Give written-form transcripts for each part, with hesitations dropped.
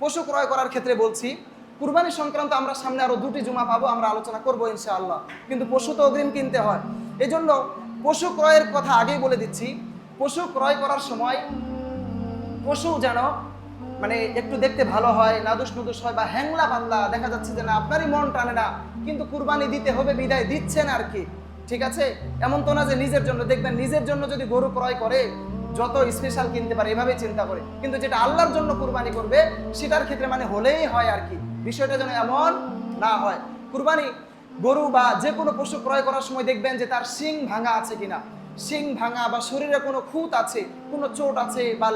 পশু ক্রয় করার ক্ষেত্রে বলছি, কুরবানি সংক্রান্ত আমরা সামনে আরো 2টি জুমা পাবো, আমরা আলোচনা করবো ইনশাআল্লাহ। কিন্তু পশু তো অগ্রিম কিনতে হয়, এজন্য পশু ক্রয়ের কথা আগেই বলে দিচ্ছি। পশু ক্রয় করার সময় পশু যেন মানে একটু দেখতে ভালো হয়, নাদুস নুদুস হয়, বা হ্যাংলা পাতলা দেখা যাচ্ছে যে না আপনারই মন টানে না, কিন্তু কুরবানি দিতে হবে বিদায় দিচ্ছেন আর কি। ঠিক আছে, এমন তো না যে নিজের জন্য, দেখবেন নিজের জন্য যদি গরু ক্রয় করে যত স্পেশাল কিনতে পারে এভাবে চিন্তা করে, কিন্তু যেটা আল্লাহর জন্য কুরবানি করবে সেটার ক্ষেত্রে মানে হলেই হয় আর কি। বিষয়টা যেন এমন না হয়। কুরবানি গরু বা যে কোনো পশু ক্রয় করার সময় দেখবেন যে তার শিং ভাঙা আছে কিনা, শিং ভাঙা বা শরীরে কোনো খুঁত আছে, কোনো চোট আছে বা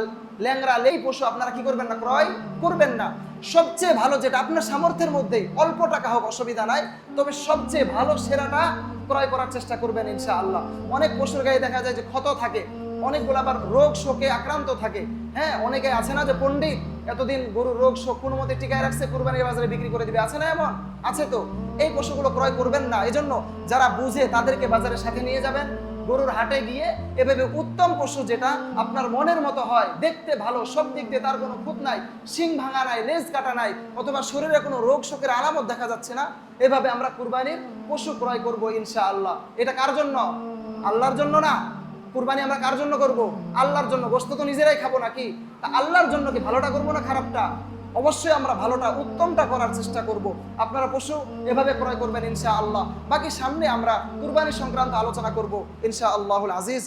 ল্যাংড়া লেই পশু আপনারা কি করবেন না, ক্রয় করবেন না। সবচেয়ে ভালো যেটা আপনার সামর্থ্যের মধ্যেই, অল্প টাকা হোক অসুবিধা নাই, তবে সবচেয়ে ভালো সেরাটা ক্রয় করার চেষ্টা করবেন ইনশাআল্লাহ। অনেক পশুর গায়ে দেখা যায় যে ক্ষত থাকে, অনেকগুলো আবার রোগ শোকে আক্রান্ত থাকে। হ্যাঁ, অনেকে আছে না যে পণ্ডিত এতদিন গরুর রোগ শোক কোনো মতে টিকায় রাখছে, কুরবানির বাজারে বিক্রি করে দিবে, আছে না এমন? আছে তো। এই পশুগুলো ক্রয় করবেন না। এজন্য যারা বুঝে তাদেরকে বাজারের সাথে নিয়ে যাবেন, গরুর হাটে গিয়ে এভাবে উত্তম পশু যেটা আপনার মনের মতো হয়, দেখতে ভালো, সব দিক দিয়ে তার কোনো খুঁত নাই, শিং ভাঙা নাই, লেজ কাটা নাই, অথবা শরীরে কোনো রোগ শোকের আলামত দেখা যাচ্ছে না, এভাবে আমরা কুরবানির পশু ক্রয় করব ইনশাআল্লাহ। এটা কার জন্য? আল্লাহর জন্য না। কুরবানি আমরা কার জন্য করব? আল্লাহর জন্য। গোশত তো নিজেরাই খাবো নাকি? তা আল্লাহর জন্য কি ভালোটা করবো না খারাপটা? অবশ্যই আমরা ভালোটা, উত্তমটা করার চেষ্টা করব। আপনারা পশু এভাবে ক্রয় করবেন ইনশাআল্লাহ। বাকি সামনে আমরা কুরবানি সংক্রান্ত আলোচনা করব ইনশাআল্লাহুল আজিজ।